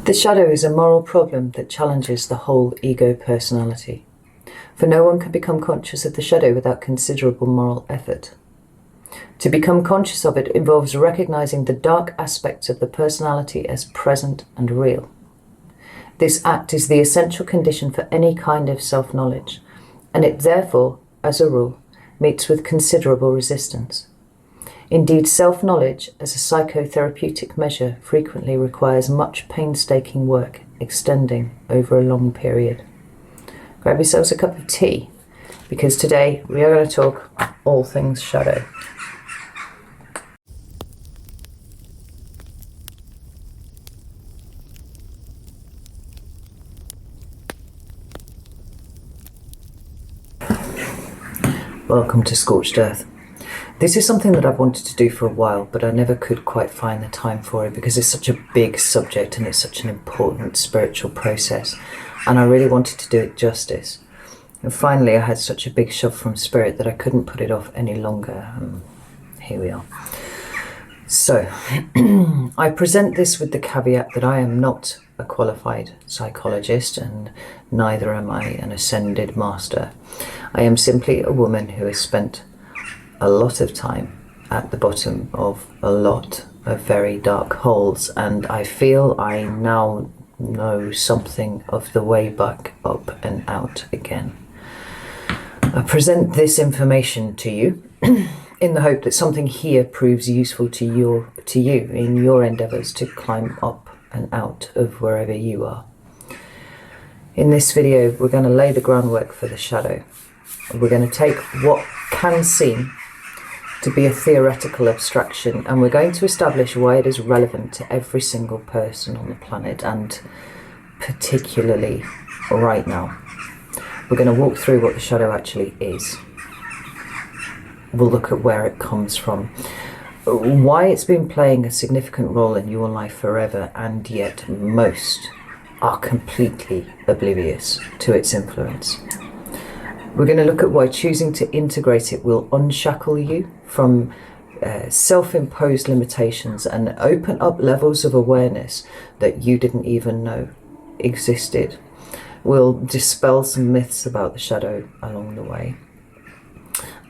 The shadow is a moral problem that challenges the whole ego personality, for no one can become conscious of the shadow without considerable moral effort. To become conscious of it involves recognizing the dark aspects of the personality as present and real. This act is the essential condition for any kind of self-knowledge, and it therefore, as a rule, meets with considerable resistance. Indeed, self-knowledge as a psychotherapeutic measure frequently requires much painstaking work extending over a long period. Grab yourselves a cup of tea, because today we are going to talk all things shadow. Welcome to Scorched Earth. This is something that I've wanted to do for a while, but I never could quite find the time for it because it's such a big subject and it's such an important spiritual process, and I really wanted to do it justice. And finally I had such a big shove from Spirit that I couldn't put it off any longer, and here we are. So, I present this with the caveat that I am not a qualified psychologist and neither am I an ascended master. I am simply a woman who has spent a lot of time at the bottom of a lot of very dark holes, and I feel I now know something of the way back up and out again. I present this information to you in the hope that something here proves useful to you in your endeavours to climb up and out of wherever you are. In this video we're going to lay the groundwork for the shadow. We're going to take what can seem to be a theoretical abstraction, and we're going to establish why it is relevant to every single person on the planet, and particularly right now. We're going to walk through what the shadow actually is. We'll look at where it comes from, why it's been playing a significant role in your life forever, and yet most are completely oblivious to its influence. We're going to look at why choosing to integrate it will unshackle you from self-imposed limitations and open up levels of awareness that you didn't even know existed. We'll dispel some myths about the shadow along the way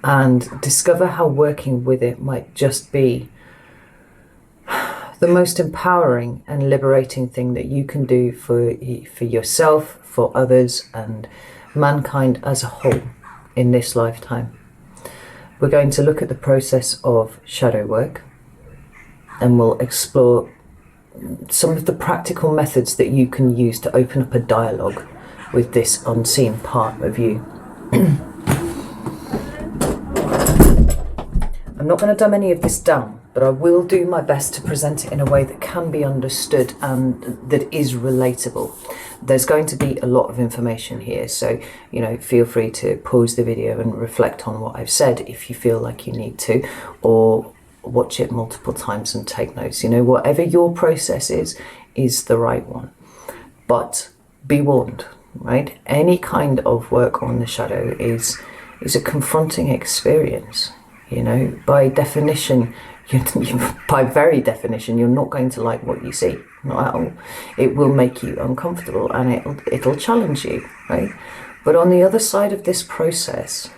and discover how working with it might just be the most empowering and liberating thing that you can do for yourself, for others, and mankind as a whole in this lifetime. We're going to look at the process of shadow work, and we'll explore some of the practical methods that you can use to open up a dialogue with this unseen part of you. I'm not going to dumb any of this down, but I will do my best to present it in a way that can be understood and that is relatable. There's going to be a lot of information here, so feel free to pause the video and reflect on what I've said if you feel like you need to, or watch it multiple times and take notes. Whatever your process is the right one. But be warned, right? Any kind of work on the shadow is a confronting experience. By definition, by very definition, you're not going to like what you see, not at all. It will make you uncomfortable and it'll challenge you, right? But on the other side of this process,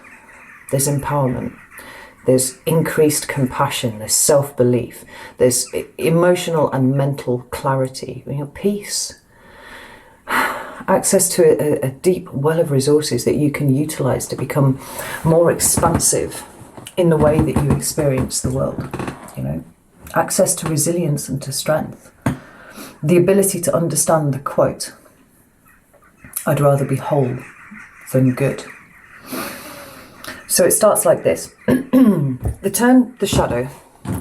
there's empowerment, there's increased compassion, there's self-belief, there's emotional and mental clarity, peace, access to a deep well of resources that you can utilize to become more expansive in the way that you experience the world, access to resilience and to strength, the ability to understand the quote, "I'd rather be whole than good." So it starts like this. The term the shadow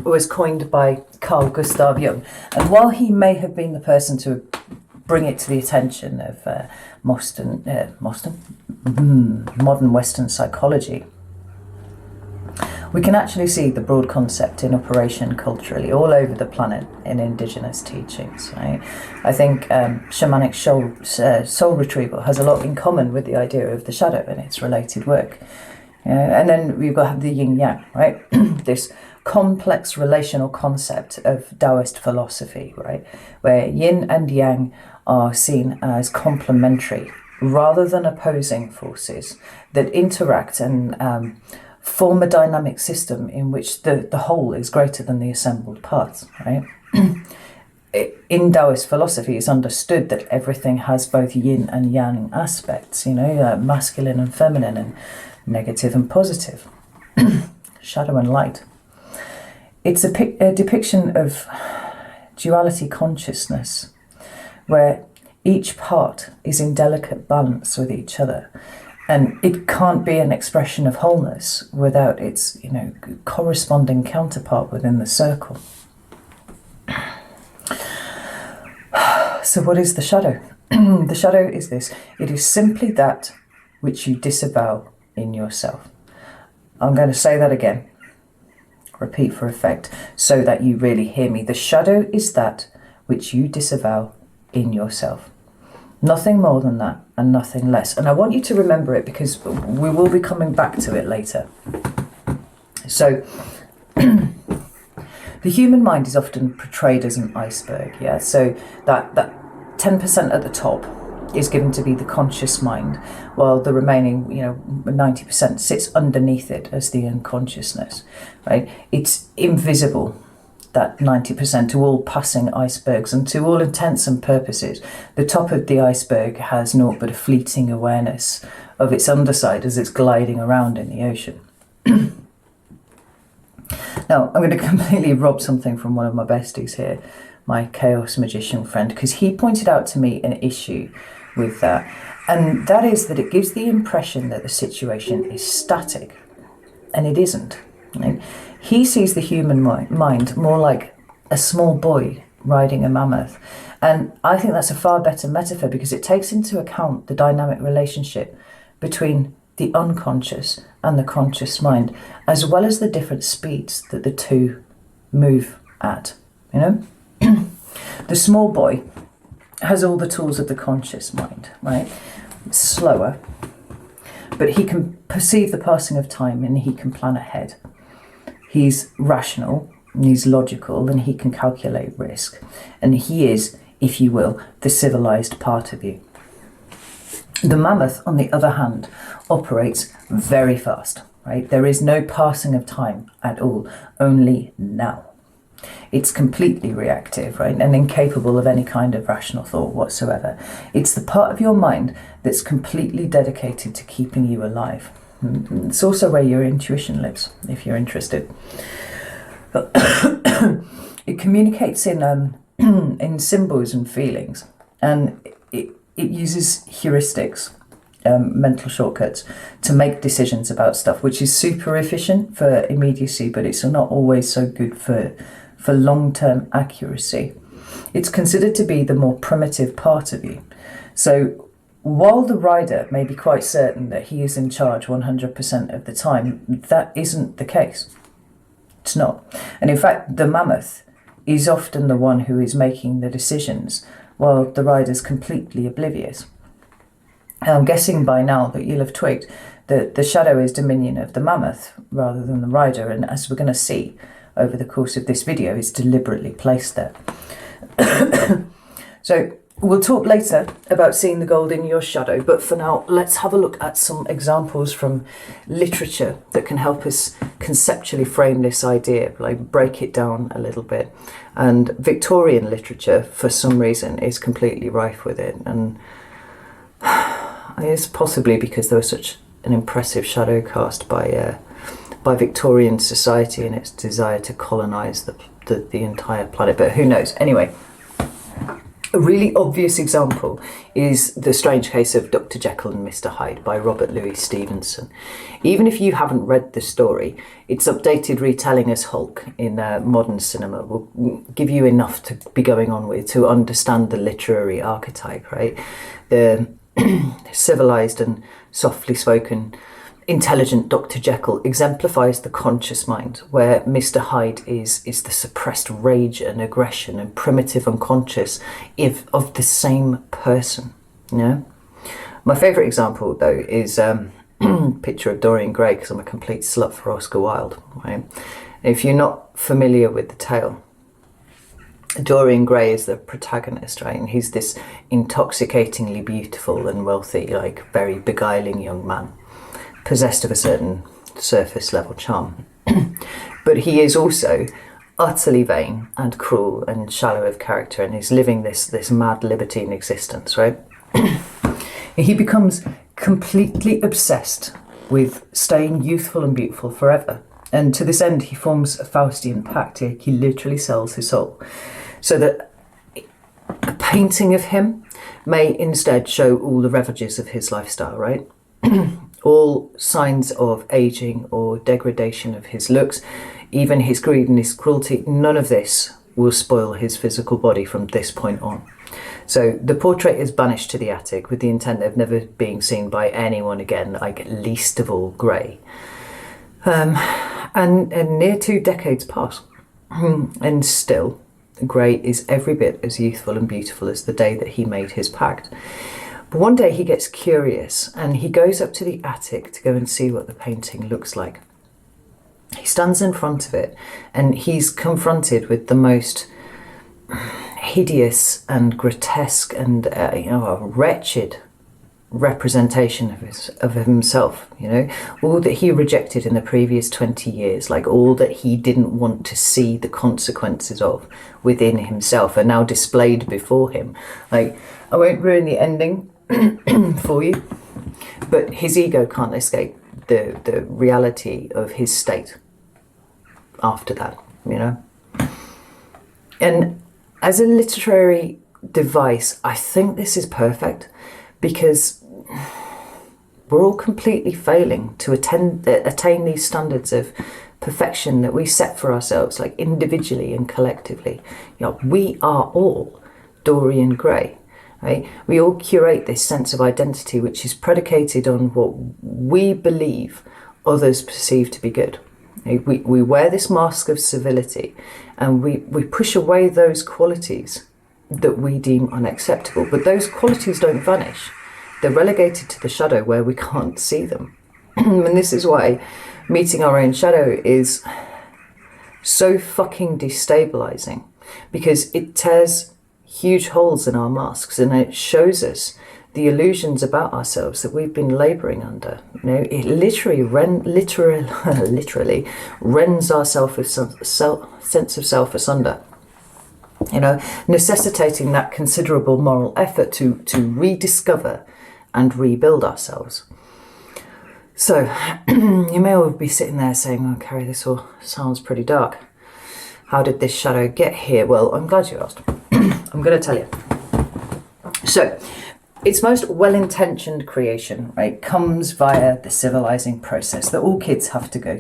was coined by Carl Gustav Jung, and while he may have been the person to bring it to the attention of modern Western psychology, we can actually see the broad concept in operation culturally all over the planet in indigenous teachings. Right? I think shamanic soul retrieval has a lot in common with the idea of the shadow and its related work. And then we've got the yin yang, right? This complex relational concept of Taoist philosophy, right? Where yin and yang are seen as complementary rather than opposing forces that interact and form a dynamic system in which the whole is greater than the assembled parts, right? In Taoist philosophy, it's understood that everything has both yin and yang aspects, masculine and feminine, and negative and positive, shadow and light. It's a depiction of duality consciousness, where each part is in delicate balance with each other. And it can't be an expression of wholeness without its, corresponding counterpart within the circle. So what is the shadow? The shadow is this. It is simply that which you disavow in yourself. I'm going to say that again. Repeat for effect, so that you really hear me. The shadow is that which you disavow in yourself. Nothing more than that, and nothing less. And I want you to remember it, because we will be coming back to it later. So, the human mind is often portrayed as an iceberg, yeah? So that 10% at the top is given to be the conscious mind, while the remaining, 90% sits underneath it as the unconsciousness, right? It's invisible, that 90%, to all passing icebergs, and to all intents and purposes, the top of the iceberg has naught but a fleeting awareness of its underside as it's gliding around in the ocean. Now, I'm going to completely rob something from one of my besties here, my chaos magician friend, because he pointed out to me an issue with that, and that is that it gives the impression that the situation is static, and it isn't. Right? He sees the human mind more like a small boy riding a mammoth, and I think that's a far better metaphor, because it takes into account the dynamic relationship between the unconscious and the conscious mind, as well as the different speeds that the two move at, The small boy has all the tools of the conscious mind, right? It's slower, but he can perceive the passing of time and he can plan ahead. He's rational, and he's logical, and he can calculate risk. And he is, if you will, the civilized part of you. The mammoth, on the other hand, operates very fast, right? There is no passing of time at all, only now. It's completely reactive, right, and incapable of any kind of rational thought whatsoever. It's the part of your mind that's completely dedicated to keeping you alive. It's also where your intuition lives, if you're interested. It communicates in symbols and feelings, and it uses heuristics, mental shortcuts, to make decisions about stuff, which is super efficient for immediacy, but it's not always so good for long-term accuracy. It's considered to be the more primitive part of you. So while the rider may be quite certain that he is in charge 100% of the time, that isn't the case. It's not. And in fact, the mammoth is often the one who is making the decisions, while the rider's completely oblivious. And I'm guessing by now that you'll have twigged that the shadow is dominion of the mammoth rather than the rider, and as we're going to see over the course of this video, is deliberately placed there. So we'll talk later about seeing the gold in your shadow, but for now, let's have a look at some examples from literature that can help us conceptually frame this idea, like break it down a little bit. And Victorian literature, for some reason, is completely rife with it, and it's possibly because there was such an impressive shadow cast by Victorian society and its desire to colonise the entire planet, but who knows. Anyway, a really obvious example is The Strange Case of Dr. Jekyll and Mr Hyde by Robert Louis Stevenson. Even if you haven't read the story, its updated retelling as Hulk in modern cinema will give you enough to be going on with to understand the literary archetype, right? The civilised and softly spoken intelligent Dr. Jekyll exemplifies the conscious mind, where Mr Hyde is the suppressed rage and aggression and primitive unconscious of the same person. My favourite example, though, is picture of Dorian Gray, because I'm a complete slut for Oscar Wilde, right? If you're not familiar with the tale, Dorian Gray is the protagonist, right? And he's this intoxicatingly beautiful and wealthy, like very beguiling young man, possessed of a certain surface level charm. But he is also utterly vain and cruel and shallow of character, and he's living this mad libertine existence, right? He becomes completely obsessed with staying youthful and beautiful forever. And to this end, he forms a Faustian pact. He literally sells his soul, so that a painting of him may instead show all the ravages of his lifestyle, right? All signs of aging or degradation of his looks, even his greed and his cruelty, none of this will spoil his physical body from this point on. So the portrait is banished to the attic with the intent of never being seen by anyone again, like least of all Gray. And near 2 decades pass, and still Gray is every bit as youthful and beautiful as the day that he made his pact. But one day he gets curious and he goes up to the attic to go and see what the painting looks like. He stands in front of it and he's confronted with the most hideous and grotesque and wretched representation of himself, all that he rejected in the previous 20 years, like all that he didn't want to see the consequences of within himself, are now displayed before him. Like, I won't ruin the ending for you, but his ego can't escape the reality of his state after that, And as a literary device, I think this is perfect, because we're all completely failing to attain these standards of perfection that we set for ourselves, like individually and collectively. We are all Dorian Gray, right? We all curate this sense of identity which is predicated on what we believe others perceive to be good. We wear this mask of civility and we push away those qualities that we deem unacceptable. But those qualities don't vanish. They're relegated to the shadow where we can't see them. And this is why meeting our own shadow is so fucking destabilizing, because it tears huge holes in our masks and it shows us the illusions about ourselves that we've been labouring under. It literally rends our sense of self asunder. Necessitating that considerable moral effort to rediscover and rebuild ourselves. So, you may all be sitting there saying, "Oh, Carrie, this all sounds pretty dark. How did this shadow get here?" Well, I'm glad you asked. I'm going to tell you. So, its most well-intentioned creation, right, comes via the civilizing process that all kids have to go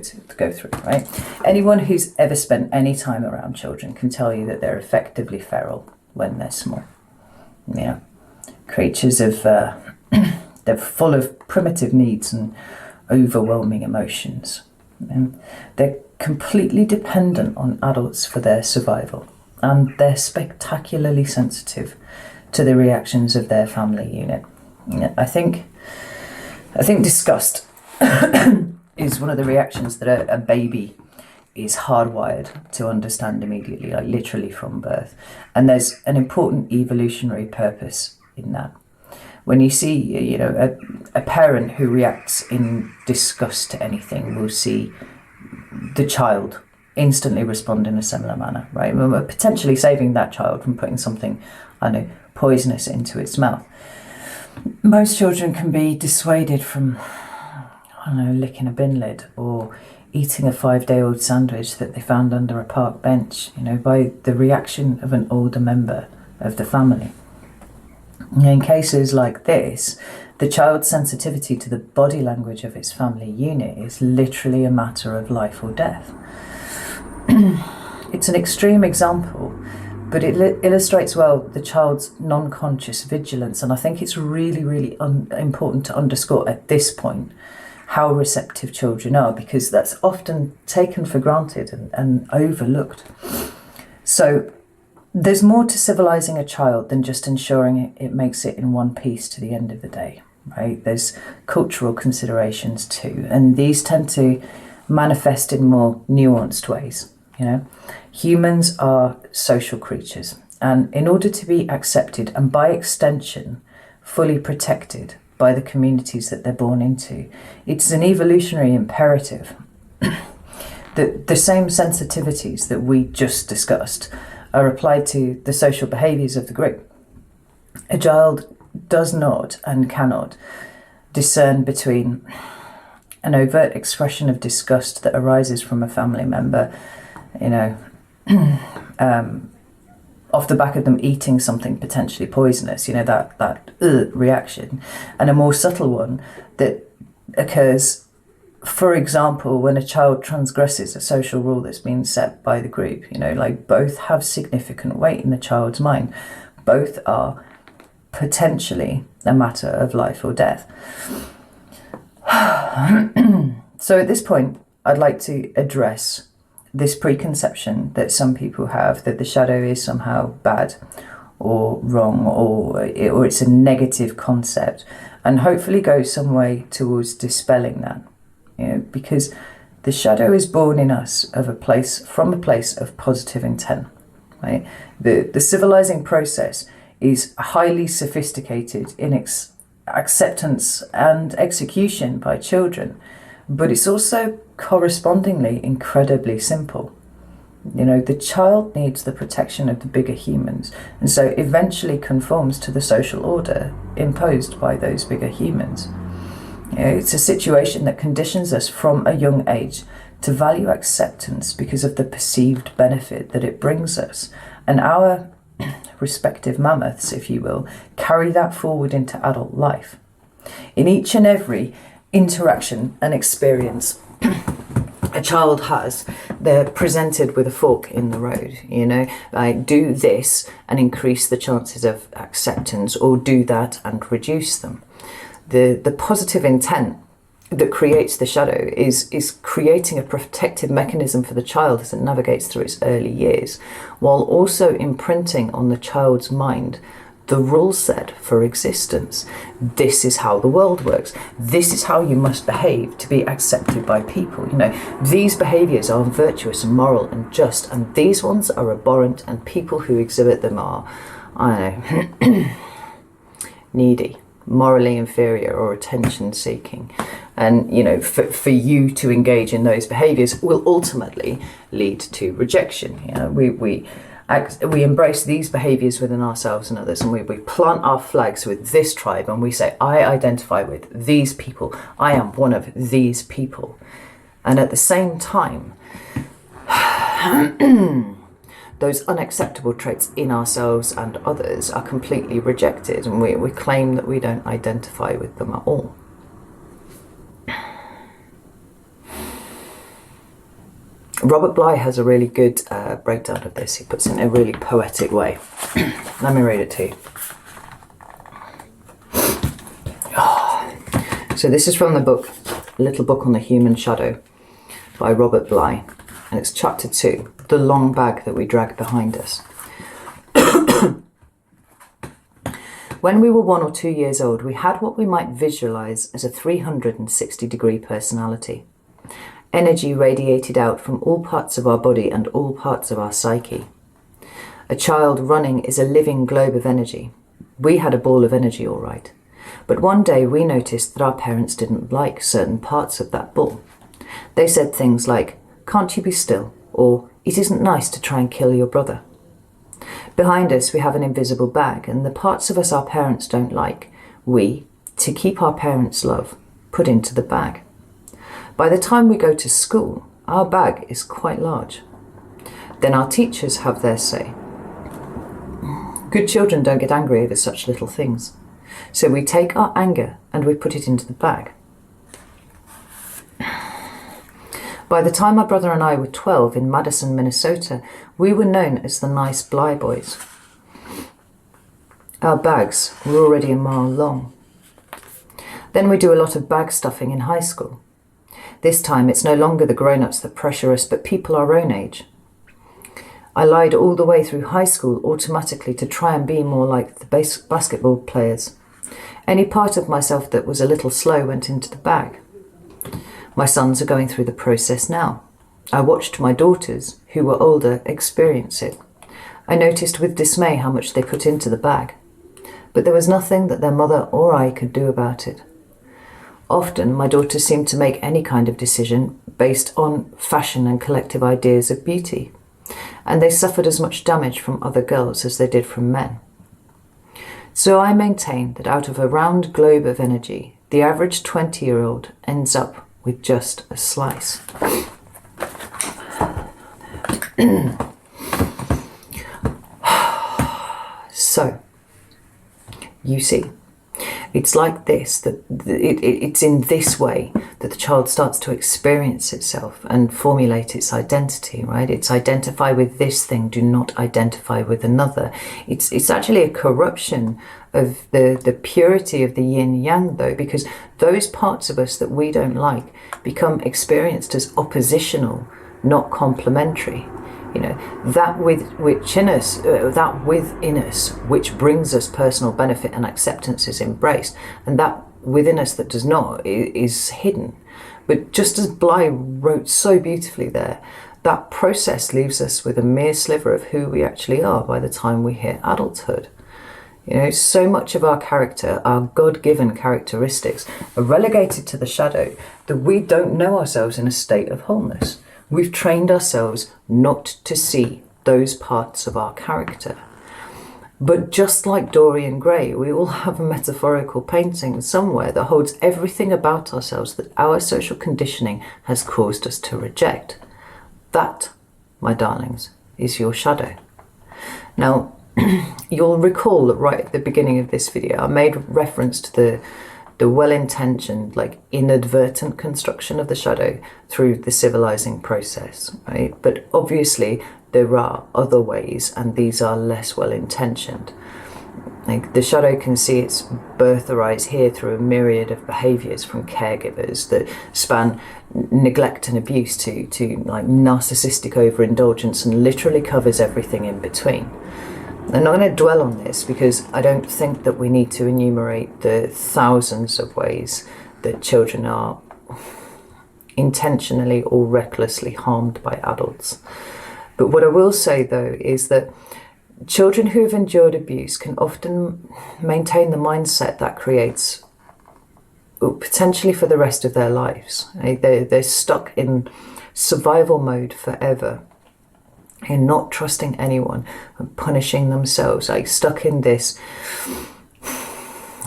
through, right? Anyone who's ever spent any time around children can tell you that they're effectively feral when they're small. Creatures of they're full of primitive needs and overwhelming emotions. And they're completely dependent on adults for their survival, and they're spectacularly sensitive to the reactions of their family unit. I think disgust is one of the reactions that a baby is hardwired to understand immediately, like literally from birth. And there's an important evolutionary purpose in that. When you see, a parent who reacts in disgust to anything will see the child instantly respond in a similar manner, right? We're potentially saving that child from putting something, poisonous into its mouth. Most children can be dissuaded from, licking a bin lid or eating a 5-day-old sandwich that they found under a park bench, by the reaction of an older member of the family. In cases like this, the child's sensitivity to the body language of its family unit is literally a matter of life or death. It's an extreme example, but it illustrates well the child's non-conscious vigilance, and I think it's really, really important to underscore at this point how receptive children are, because that's often taken for granted and overlooked. So there's more to civilizing a child than just ensuring it makes it in one piece to the end of the day, right? There's cultural considerations too, and these tend to manifest in more nuanced ways. Humans are social creatures, and in order to be accepted and by extension fully protected by the communities that they're born into, it's an evolutionary imperative that the same sensitivities that we just discussed are applied to the social behaviours of the group. A child does not and cannot discern between an overt expression of disgust that arises from a family member, off the back of them eating something potentially poisonous, that reaction, and a more subtle one that occurs, for example, when a child transgresses a social rule that's been set by the group. Both have significant weight in the child's mind. Both are potentially a matter of life or death. So at this point, I'd like to address this preconception that some people have that the shadow is somehow bad or wrong, or it's a negative concept, and hopefully go some way towards dispelling that. Because the shadow is born in us from a place of positive intent. Right? The civilizing process is highly sophisticated in its acceptance and execution by children, but it's also correspondingly incredibly simple. The child needs the protection of the bigger humans, and so eventually conforms to the social order imposed by those bigger humans. It's a situation that conditions us from a young age to value acceptance because of the perceived benefit that it brings us, and our respective mammoths, if you will, carry that forward into adult life. In each and every interaction and experience a child has, they're presented with a fork in the road. Like, do this and increase the chances of acceptance, or do that and reduce them. The positive intent that creates the shadow is creating a protective mechanism for the child as it navigates through its early years, while also imprinting on the child's mind the rule set for existence. This is how the world works. This is how you must behave to be accepted by people. These behaviours are virtuous and moral and just, and these ones are abhorrent, and people who exhibit them are, needy, morally inferior, or attention seeking. And for you to engage in those behaviours will ultimately lead to rejection. We embrace these behaviours within ourselves and others, and we plant our flags with this tribe, and we say, I identify with these people, I am one of these people. And at the same time, those unacceptable traits in ourselves and others are completely rejected, and we claim that we don't identify with them at all. Robert Bly has a really good breakdown of this. He puts it in a really poetic way. Let me read it to you. So this is from the book, Little Book on the Human Shadow by Robert Bly. And it's chapter 2, The Long Bag That We Drag Behind Us. When we were 1 or 2 years old, we had what we might visualise as a 360-degree personality. Energy radiated out from all parts of our body and all parts of our psyche. A child running is a living globe of energy. We had a ball of energy, all right. But one day we noticed that our parents didn't like certain parts of that ball. They said things like, "Can't you be still?" or "It isn't nice to try and kill your brother." Behind us we have an invisible bag, and the parts of us our parents don't like, we, to keep our parents' love, put into the bag. By the time we go to school, our bag is quite large. Then our teachers have their say. Good children don't get angry over such little things. So we take our anger and we put it into the bag. By the time my brother and I were 12 in Madison, Minnesota, we were known as the nice Bly boys. Our bags were already a mile long. Then we do a lot of bag stuffing in high school. This time it's no longer the grown-ups that pressure us, but people our own age. I lied all the way through high school automatically to try and be more like the basketball players. Any part of myself that was a little slow went into the bag. My sons are going through the process now. I watched my daughters, who were older, experience it. I noticed with dismay how much they put into the bag, but there was nothing that their mother or I could do about it. Often my daughters seemed to make any kind of decision based on fashion and collective ideas of beauty, and they suffered as much damage from other girls as they did from men. So I maintain that out of a round globe of energy, the average 20-year-old ends up with just a slice. So, you see, it's like this, that it's in this way that the child starts to experience itself and formulate its identity, right? It's identify with this thing, do not identify with another. It's actually a corruption of the purity of the yin-yang, though, because those parts of us that we don't like become experienced as oppositional, not complementary. You know, that within us, which brings us personal benefit and acceptance, is embraced, and that within us that does not is hidden. But just as Bly wrote so beautifully there, that process leaves us with a mere sliver of who we actually are by the time we hit adulthood. You know, so much of our character, our God-given characteristics, are relegated to the shadow that we don't know ourselves in a state of wholeness. We've trained ourselves not to see those parts of our character. But just like Dorian Gray, we all have a metaphorical painting somewhere that holds everything about ourselves that our social conditioning has caused us to reject. That, my darlings, is your shadow. Now, you'll recall that right at the beginning of this video, I made reference to the well-intentioned, like inadvertent construction of the shadow through the civilizing process, right? But obviously there are other ways, and these are less well-intentioned. Like the shadow can see its birth arise here through a myriad of behaviours from caregivers that span neglect and abuse to like narcissistic overindulgence, and literally covers everything in between. I'm not going to dwell on this because I don't think that we need to enumerate the thousands of ways that children are intentionally or recklessly harmed by adults. But what I will say, though, is that children who have endured abuse can often maintain the mindset that creates potentially for the rest of their lives. They're stuck in survival mode forever, in not trusting anyone and punishing themselves, like stuck in this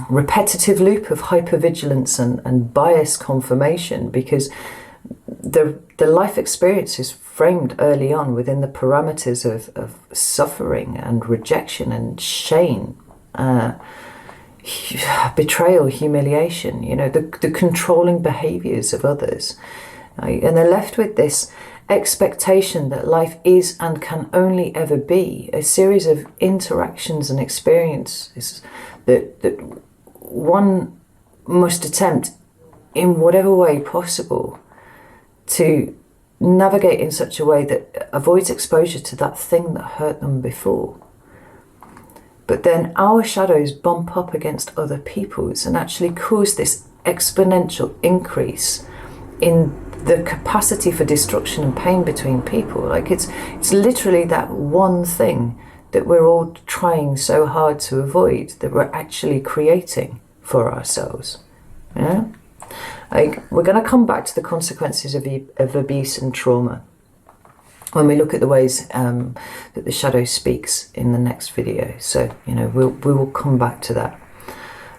repetitive loop of hypervigilance and bias confirmation, because the life experience is framed early on within the parameters of suffering and rejection and shame, betrayal, humiliation, you know, the controlling behaviours of others. And they're left with this expectation that life is and can only ever be a series of interactions and experiences that one must attempt in whatever way possible to navigate in such a way that avoids exposure to that thing that hurt them before. But then our shadows bump up against other people's and actually cause this exponential increase in the capacity for destruction and pain between people. Like it's literally that one thing that we're all trying so hard to avoid that we're actually creating for ourselves. Yeah? Like, we're going to come back to the consequences of abuse and trauma when we look at the ways that the shadow speaks in the next video. So, you know, we will come back to that.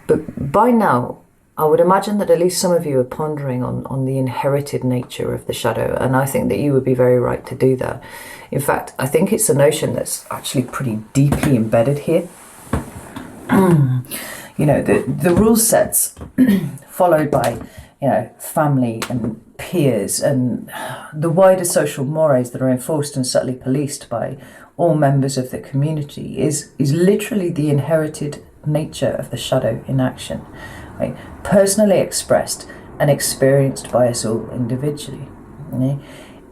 But by now, I would imagine that at least some of you are pondering on the inherited nature of the shadow, and I think that you would be very right to do that. In fact, I think it's a notion that's actually pretty deeply embedded here. You know, the rule sets followed by, you know, family and peers and the wider social mores that are enforced and subtly policed by all members of the community is literally the inherited nature of the shadow in action. Right? Personally expressed and experienced by us all individually.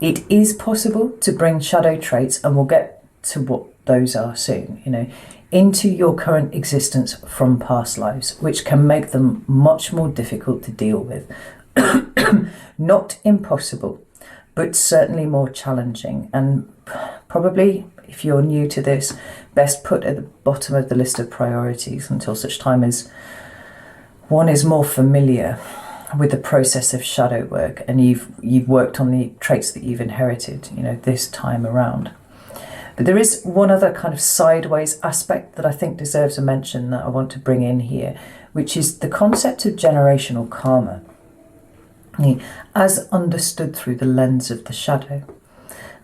It is possible to bring shadow traits, and we'll get to what those are soon, you know, into your current existence from past lives, which can make them much more difficult to deal with. Not impossible, but certainly more challenging, and probably, if you're new to this, best put at the bottom of the list of priorities until such time as one is more familiar with the process of shadow work and you've worked on the traits that you've inherited, this time around. But there is one other kind of sideways aspect that I think deserves a mention that I want to bring in here, which is the concept of generational karma, as understood through the lens of the shadow.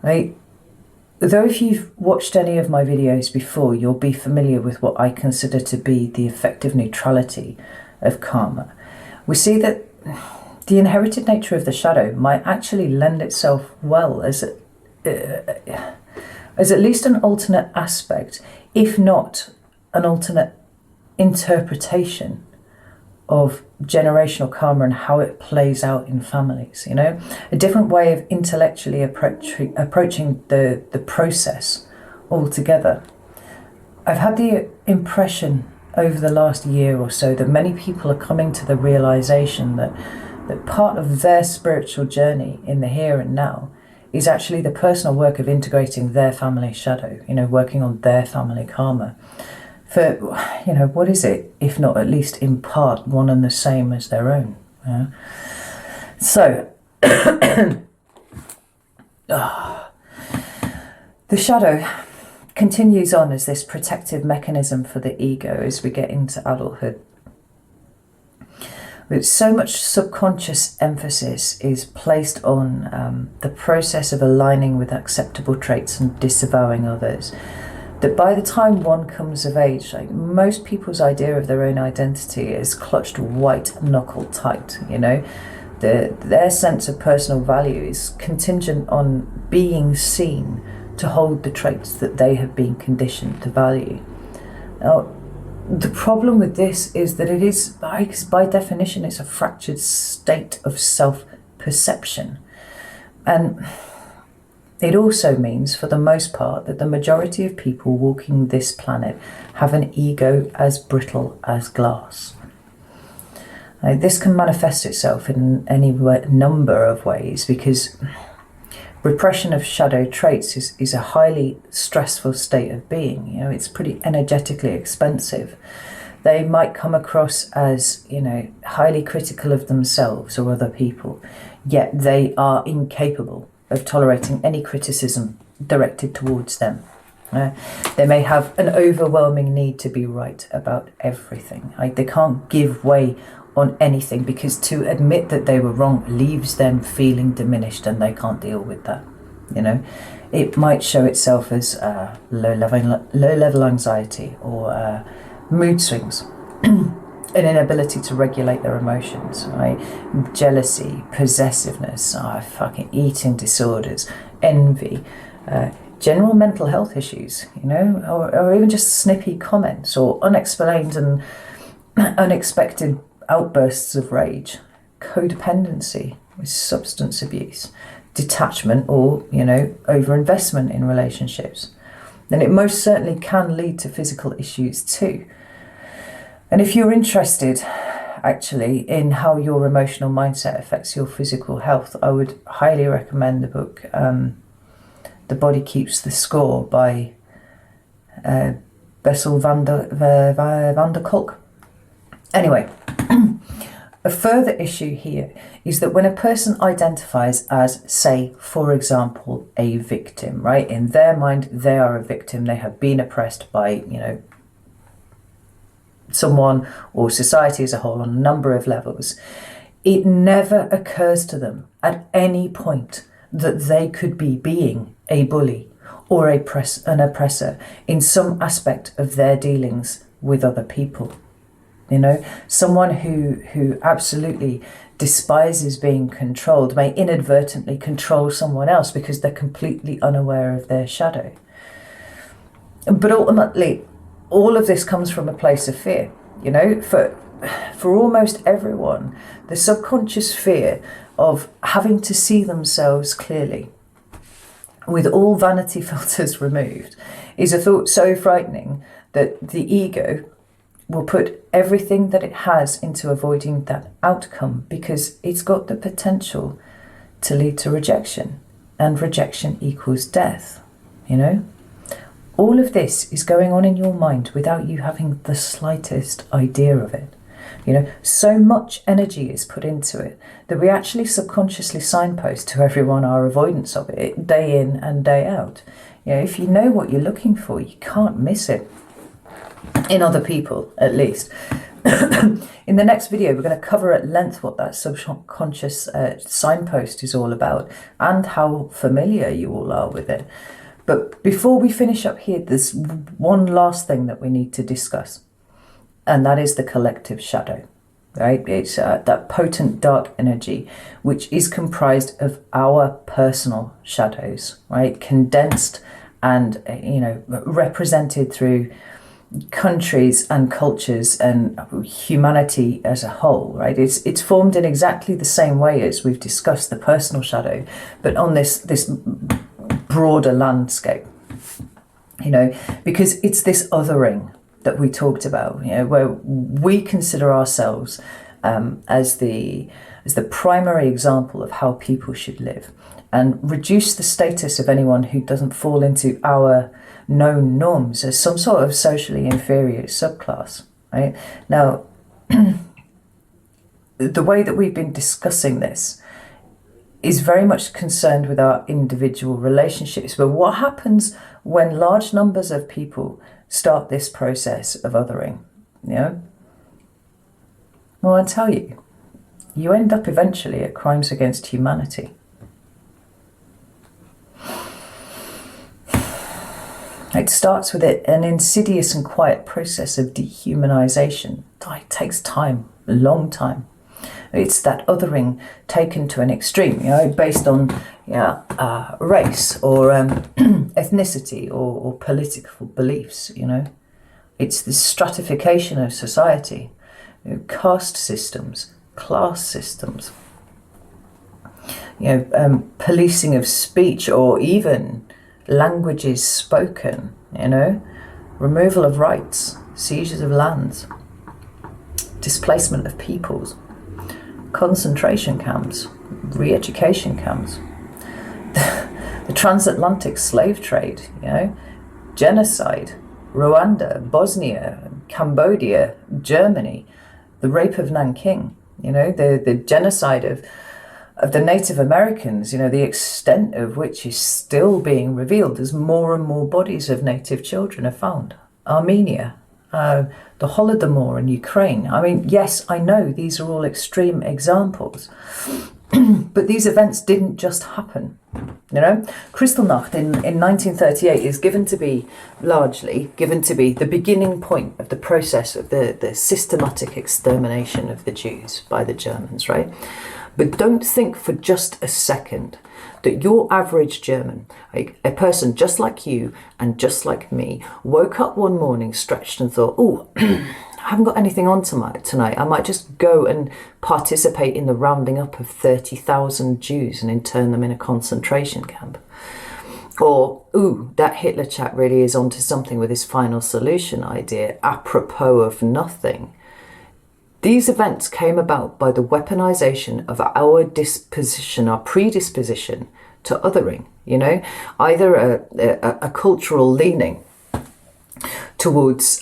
Though if you've watched any of my videos before, you'll be familiar with what I consider to be the effective neutrality of karma. We see that the inherited nature of the shadow might actually lend itself well as at least an alternate aspect, if not an alternate interpretation of generational karma and how it plays out in families, a different way of intellectually approaching the process altogether. I've had the impression over the last year or so that many people are coming to the realization that part of their spiritual journey in the here and now is actually the personal work of integrating their family shadow, working on their family karma. For, what is it, if not at least in part one and the same as their own? So, the shadow continues on as this protective mechanism for the ego as we get into adulthood. With so much subconscious emphasis is placed on the process of aligning with acceptable traits and disavowing others, that by the time one comes of age, most people's idea of their own identity is clutched white knuckle tight, Their sense of personal value is contingent on being seen to hold the traits that they have been conditioned to value. Now, the problem with this is that it is, by definition, it's a fractured state of self-perception. And it also means, for the most part, that the majority of people walking this planet have an ego as brittle as glass. This can manifest itself in any number of ways, because repression of shadow traits is a highly stressful state of being. It's pretty energetically expensive. They might come across as, highly critical of themselves or other people, yet they are incapable of tolerating any criticism directed towards them. They may have an overwhelming need to be right about everything. They can't give way on anything, because to admit that they were wrong leaves them feeling diminished, and they can't deal with that. It might show itself as low-level anxiety or mood swings, an inability to regulate their emotions, jealousy, possessiveness, fucking eating disorders, envy, general mental health issues, or even just snippy comments or unexplained and unexpected outbursts of rage, codependency with substance abuse, detachment or, overinvestment in relationships. Then it most certainly can lead to physical issues too. And if you're interested, actually, in how your emotional mindset affects your physical health, I would highly recommend the book The Body Keeps the Score by Bessel van der Kolk. Anyway, a further issue here is that when a person identifies as, say, for example, a victim, right? In their mind, they are a victim. They have been oppressed by, someone or society as a whole on a number of levels. It never occurs to them at any point that they could be being a bully or an oppressor in some aspect of their dealings with other people. Someone who absolutely despises being controlled may inadvertently control someone else because they're completely unaware of their shadow. But ultimately, all of this comes from a place of fear. For almost everyone, the subconscious fear of having to see themselves clearly, with all vanity filters removed, is a thought so frightening that the ego will put everything that it has into avoiding that outcome, because it's got the potential to lead to rejection, and rejection equals death, you know? All of this is going on in your mind without you having the slightest idea of it. You know, so much energy is put into it that we actually subconsciously signpost to everyone our avoidance of it day in and day out. You know, if you know what you're looking for, you can't miss it. In other people, at least. In the next video, we're going to cover at length what that subconscious signpost is all about and how familiar you all are with it. But before we finish up here, there's one last thing that we need to discuss, and that is the collective shadow, right? It's that potent dark energy, which is comprised of our personal shadows, right? Condensed and, you know, represented through countries and cultures and humanity as a whole, right? It's formed in exactly the same way as we've discussed the personal shadow, but on this broader landscape, you know, because it's this othering that we talked about, you know, where we consider ourselves as the primary example of how people should live, and reduce the status of anyone who doesn't fall into our known norms as some sort of socially inferior subclass, right? Now, the way that we've been discussing this is very much concerned with our individual relationships. But what happens when large numbers of people start this process of othering, you know? Well, I tell you, you end up eventually at crimes against humanity. It starts with an insidious and quiet process of dehumanization. It takes time, a long time. It's that othering taken to an extreme, you know, based on race or ethnicity or political beliefs, you know. It's the stratification of society, you know, caste systems, class systems, you know, policing of speech or even languages spoken, you know, removal of rights, seizures of lands, displacement of peoples, concentration camps, re-education camps, the transatlantic slave trade, you know, genocide, Rwanda, Bosnia, Cambodia, Germany, the rape of Nanking, you know, the genocide of the Native Americans, you know, the extent of which is still being revealed as more and more bodies of Native children are found. Armenia, the Holodomor in Ukraine. I mean, yes, I know these are all extreme examples, but these events didn't just happen. You know, Kristallnacht in 1938 is largely given to be the beginning point of the process of the systematic extermination of the Jews by the Germans, right? But don't think for just a second that your average German, like a person just like you and just like me, woke up one morning, stretched and thought, oh, I haven't got anything on tonight. I might just go and participate in the rounding up of 30,000 Jews and intern them in a concentration camp. Or, ooh, that Hitler chap really is onto something with his final solution idea, apropos of nothing. These events came about by the weaponization of our disposition, our predisposition to othering, you know, either a cultural leaning towards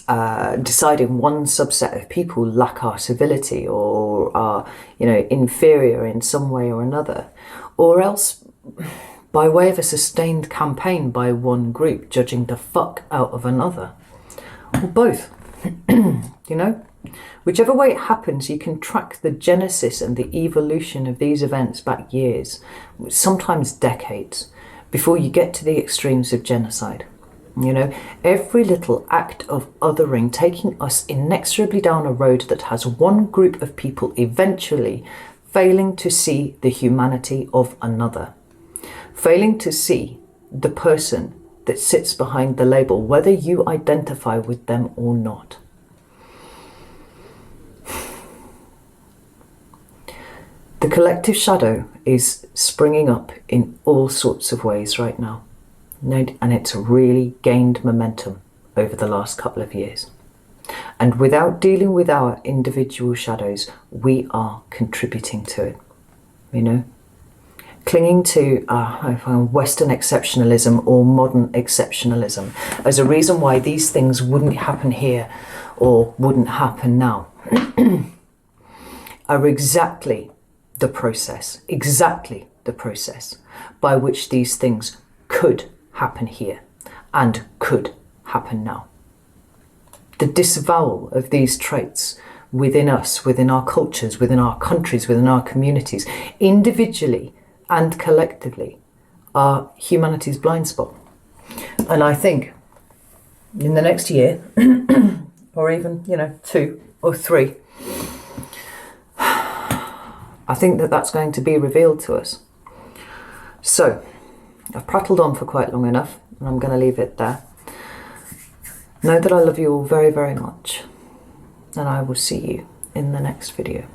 deciding one subset of people lack our civility or are, you know, inferior in some way or another, or else by way of a sustained campaign by one group judging the fuck out of another, or both, you know. Whichever way it happens, you can track the genesis and the evolution of these events back years, sometimes decades, before you get to the extremes of genocide. You know, every little act of othering taking us inexorably down a road that has one group of people eventually failing to see the humanity of another, failing to see the person that sits behind the label, whether you identify with them or not. The collective shadow is springing up in all sorts of ways right now, and it's really gained momentum over the last couple of years. And without dealing with our individual shadows, we are contributing to it, you know? Clinging to Western exceptionalism or modern exceptionalism as a reason why these things wouldn't happen here or wouldn't happen now are exactly the process by which these things could happen here and could happen now. The disavowal of these traits within us, within our cultures, within our countries, within our communities, individually and collectively, are humanity's blind spot. And I think in the next year, or even, 2 or 3, I think that that's going to be revealed to us. So, I've prattled on for quite long enough, and I'm going to leave it there. Know that I love you all very, very much, and I will see you in the next video.